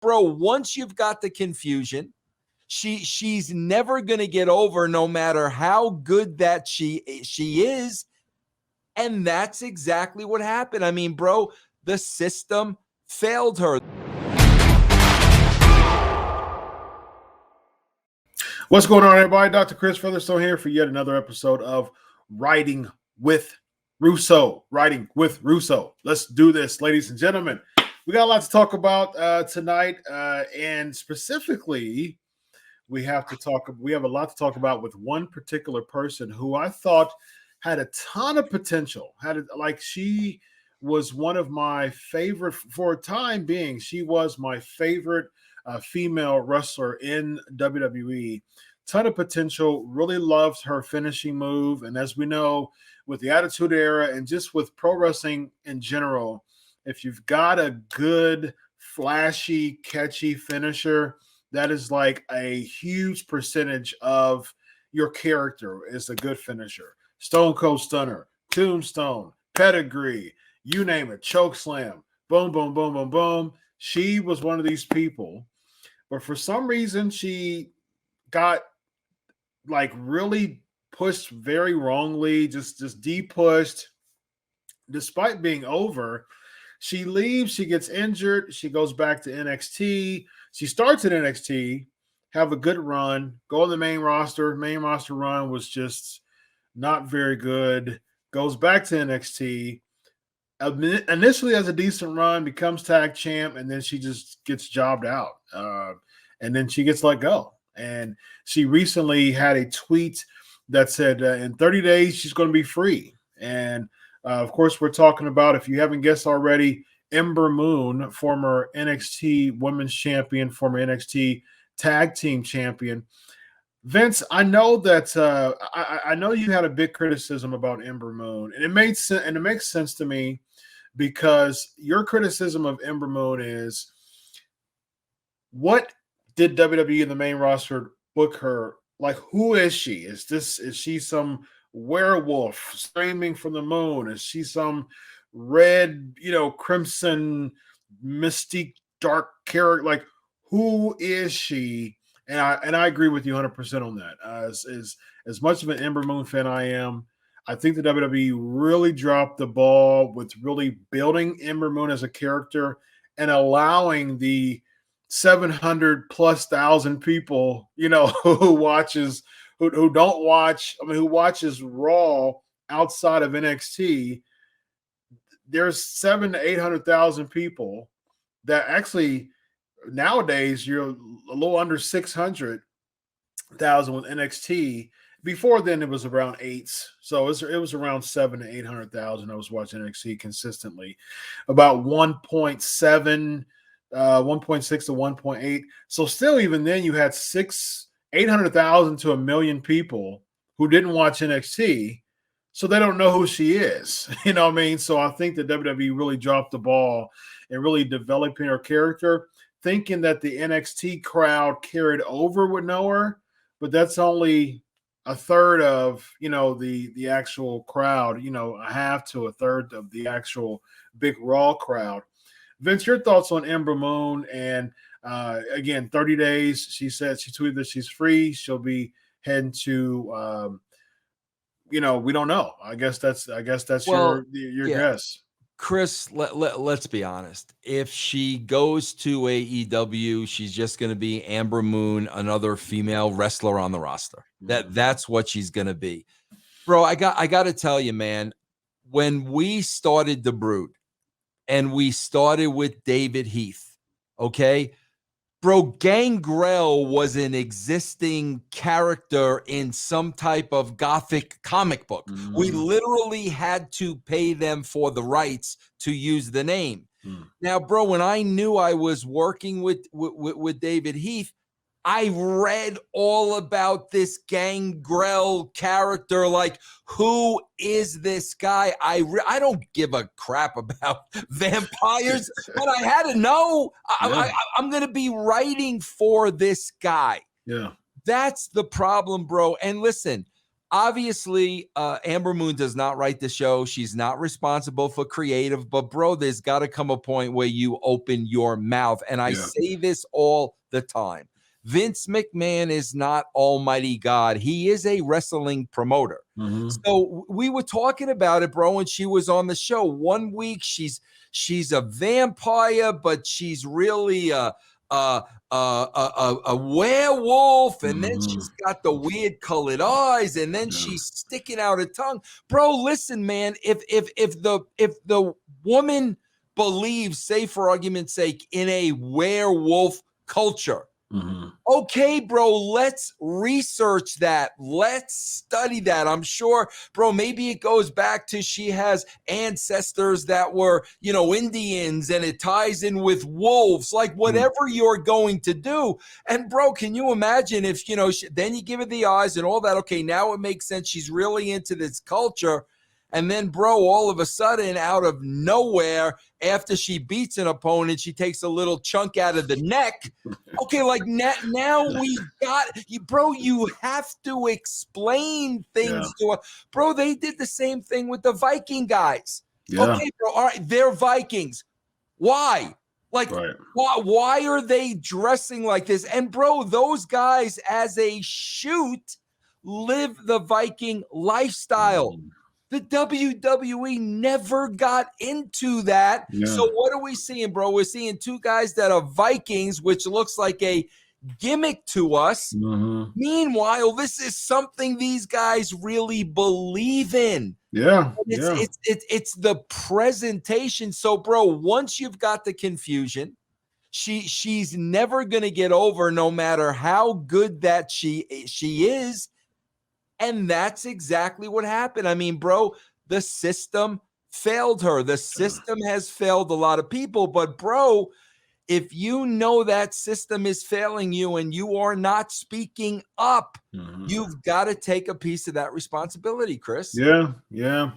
bro, once you've got the confusion, she's never going to get over no matter how good that she is. And that's exactly what happened. I mean, bro, the system failed her. What's going on, everybody? Dr. Chris Featherstone here for yet another episode of Writing with Russo. Writing with Russo. Let's do this, ladies and gentlemen. We got a lot to talk about tonight, and specifically, we have a lot to talk about with one particular person who I thought had a ton of potential. She was one of my favorite for a time being. She was my favorite female wrestler in WWE. Ton of potential. Really loved her finishing move. And as we know, with the Attitude Era and just with pro wrestling in general, if you've got a good, flashy, catchy finisher, that is like a huge percentage of your character is a good finisher. Stone Cold Stunner, Tombstone, Pedigree, you name it, choke slam, boom, boom, boom, boom, boom. She was one of these people. But for some reason, she got like really pushed very wrongly, just de-pushed. Despite being over, she leaves, she gets injured, she goes back to NXT. She starts at NXT, have a good run, go on the main roster. Main roster run was just not very good. Goes back to NXT. Initially has a decent run, becomes tag champ, and then she just gets jobbed out. And then she gets let go. And she recently had a tweet that said in 30 days, she's going to be free. And of course, we're talking about, if you haven't guessed already, Ember Moon, former NXT Women's Champion, former NXT Tag Team Champion. Vince, I know that I know you had a big criticism about Ember Moon, and it makes sense to me because your criticism of Ember Moon is, what did WWE in the main roster book her? Like, who is she? Is she some werewolf streaming from the moon? Is she some red, crimson, mystique, dark character? Like, who is she? And I agree with you 100% on that. As much of an Ember Moon fan I am, I think the WWE really dropped the ball with really building Ember Moon as a character and allowing the 700,000+ people, who watches Raw outside of NXT. There's 700,000 to 800,000 people that actually nowadays you're a little under 600,000 with NXT. Before then, it was around 8. So it was around 700,000 to 800,000. I was watching NXT consistently, about 1.7. 1.6 to 1.8. So still, even then, you had 800,000 to 1 million people who didn't watch NXT, so they don't know who she is. You know what I mean? So I think that WWE really dropped the ball in really developing her character, thinking that the NXT crowd carried over would know her, but that's only a third of the actual crowd. A half to a third of the actual big Raw crowd. Vince, your thoughts on Ember Moon? And again, 30 days. She tweeted that she's free. She'll be heading to, we don't know. I guess that's your guess. Chris, let's be honest. If she goes to AEW, she's just going to be Ember Moon, another female wrestler on the roster. That's what she's going to be. Bro, I got to tell you, man, when we started the Brood, and we started with David Heath, okay? Bro, Gangrel was an existing character in some type of gothic comic book. Mm. We literally had to pay them for the rights to use the name. Mm. Now, bro, when I knew I was working with David Heath, I read all about this Gangrel character. Like, who is this guy? I don't give a crap about vampires, but I had to know. I'm going to be writing for this guy. Yeah. That's the problem, bro. And listen, obviously, Amber Moon does not write the show. She's not responsible for creative, but bro, there's got to come a point where you open your mouth. And I say this all the time. Vince McMahon is not Almighty God. He is a wrestling promoter. So we were talking about it, bro, and she was on the show. One week she's a vampire, but she's really a werewolf, and then she's got the weird colored eyes, and then she's sticking out a tongue. Bro, listen, man, if the woman believes, say for argument's sake, in a werewolf culture, okay, bro, let's research that. Let's study that. I'm sure, bro, maybe it goes back to she has ancestors that were, Indians, and it ties in with wolves, like whatever you're going to do. And bro, can you imagine if, then you give her the eyes and all that. Okay, now it makes sense. She's really into this culture. And then, bro, all of a sudden, out of nowhere, after she beats an opponent, she takes a little chunk out of the neck. Okay, like now we got you, bro. You have to explain things to us, bro. They did the same thing with the Viking guys. Okay, bro. All right, they're Vikings. Why? Like, why are they dressing like this? And bro, those guys, as a shoot, live the Viking lifestyle. The WWE never got into that. So what are we seeing, bro? We're seeing two guys that are Vikings, which looks like a gimmick to us. Meanwhile, this is something these guys really believe in. It's the presentation. So, bro, once you've got the confusion, she's never going to get over, no matter how good that she is. And that's exactly what happened. I mean, bro, the system failed her. The system has failed a lot of people. But, bro, if you know that system is failing you and you are not speaking up, you've got to take a piece of that responsibility, Chris. Yeah.